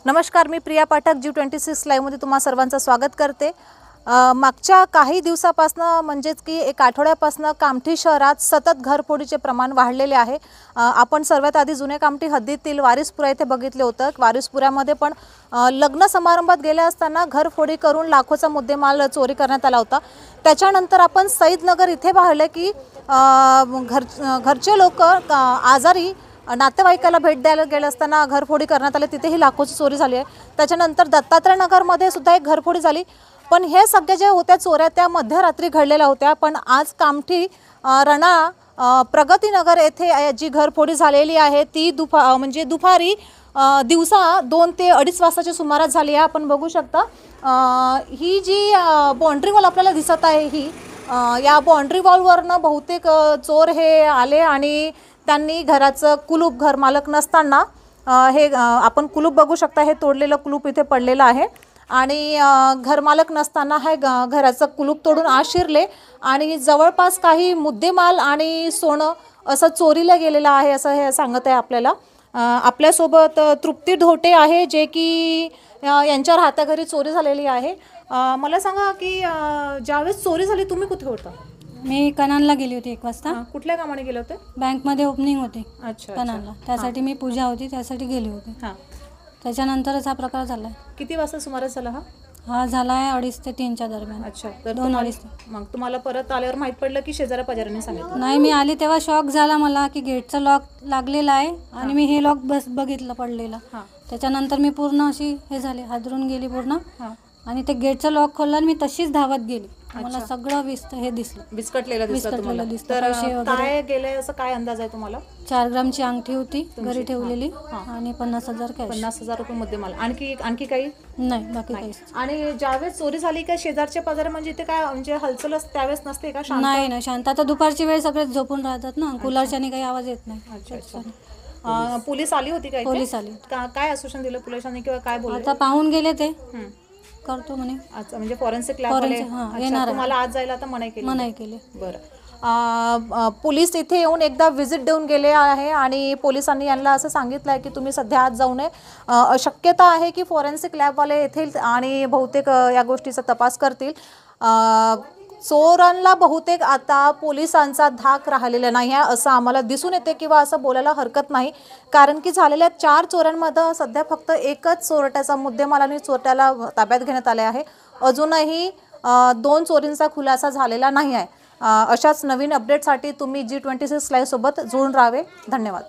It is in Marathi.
नमस्कार, मी प्रिया पाठक G26 लाईव्ह मध्ये तुम्हा सर्वांचं स्वागत करते। मागच्या काही दिवसापासून म्हणजेच की एक आठवड्यापासून कामठी शहरात सतत घरफोडीचे प्रमाण वाढलेले आहे। आपण सर्वात आधी जुने कामठी हद्दीतील वारिसपुरा येथे बघितले होतं। वारिसपुरामध्ये पण लग्न समारंभात गेले असताना घरफोडी करून लाखोचा मुद्देमाल चोरी करण्यात आला होता। त्याच्यानंतर आपण सईदनगर इथे पाहिले की घरचे लोक आजारी नातेवाईकाला भेट द्यायला गेले असताना घरफोडी करण्यात आली, तिथेही लाखोची चोरी झाली आहे। त्याच्यानंतर दत्तात्रय नगरमध्ये सुद्धा एक घरफोडी झाली, पण हे सगळे जे होत्या चोऱ्या त्या मध्यरात्री घडलेल्या होत्या। पण आज कामठी रणा प्रगतीनगर येथे जी घरफोडी झालेली आहे ती दुपारी दिवसा 2 ते 2:30 वाजताच्या सुमारास झाली आहे। आपण बघू शकता ही जी बाउंड्री वॉल आपल्याला दिसत आहे ही या बाउंड्री वॉलवरनं बहुतेक चोर हे आले आणि त्यांनी घराचं कुलूप घरमालक नसताना हे आपण कुलूप बघू शकता, हे तोडलेलं कुलूप इथे पडलेलं आहे आणि घरमालक नसताना हे घराचं कुलूप तोडून आत शिरले आणि जवळपास काही मुद्देमाल आणि सोनं असं चोरीला गेलेलं आहे असं हे सांगत आहे आपल्याला। आपल्यासोबत तृप्ती ढोटे आहे जे की यांच्या हाताघरी चोरी झालेली आहे। मला सांगा की ज्यावेळेस चोरी झाली तुम्ही कुठे होता? मी कनानला गेली होती 1 वाजता। कुठल्या कामाने गेले होते? बँकमध्ये ओपनिंग होती। अच्छा, कनानला त्यासाठी मी पूजा होती त्यासाठी गेली होती। हां, त्याच्यानंतरच हा प्रकार झाला। किती वाजता सुमारास झाला हा झाला आहे 2:30 ते 3च्या दरम्यान। अच्छा, तर 2-2:30 मग तुम्हाला परत आल्यावर माहित पडलं की शेजाऱ्या पाजाऱ्यांनी सांगितलं? नाही, मी आली तेव्हा शॉक झाला मला की गेटचं लॉक लागलेलं आहे आणि मी हे लॉक बघितलं पडलेलं। हां, त्याच्यानंतर मी पूर्ण अशी हे झाले, हादरून गेली पूर्ण हां, आणि ते गेटचं लॉक खोललं आणि मी तशीच धावत गेली। मला सगळं हे दिसलं, बिस्कटलेलं दिसलं तुम्हाला? दिसलं, तर पैसे वगैरे। काय गेले असं काय अंदाज आहे तुम्हाला? 4 ग्रामची अंगठी होती घरी ठेवलेली आणि 50,000 कॅश। 50,000 रुपये मुद्देमाल। आणखी काही नाही, बाकी काहीच आणि ज्यावेळेस चोरी झाली काय शेजारच्या पाजाऱ्या म्हणजे इथे काय म्हणजे हलचल त्यावेळेस नसते का? शांत? नाही ना, शांत। आता दुपारची वेळ सगळेच झोपून राहतात ना, कूलरच्याने काही आवाज येत नाही। अच्छा अच्छा, पोलीस आली होती का इथे? पोलीस आली। काय आश्वासन दिलं पोलिसांनी किंवा काय बोलले? आता पाहून गेले ते करतो म्हणे। अच्छा, म्हणजे फॉरेन्सिक लॅब वाले येणार, तुम्हाला आज जायला आता मनाई केली? बरं, पोलीस इथे येऊन एकदा व्हिजिट देऊन गेले आहे आणि पोलिसांनी यांना असं सांगितलं आहे की तुम्ही सध्या आज जाऊ नये। शक्यता आहे की फॉरेन्सिक लॅबवाले येथील आणि बहुतेक या गोष्टीचा तपास करतील। चोरांना बहुतेक आता पोलिसांचा धाक राहिलेला नाही आहे असं आम्हाला दिसून येते किंवा असं बोलायला हरकत नाही, कारण की झालेल्या 4 चोऱ्यांमध्ये सध्या फक्त एकच चोरट्याचा मुद्देमाल आणि चोरट्याला ताब्यात घेण्यात आले आहे। अजूनही 2 चोरींचा खुलासा झालेला नाही आहे। अशाच नवीन अपडेटसाठी तुम्ही G26 लाईव्ह सोबत जोडून राहावे। धन्यवाद।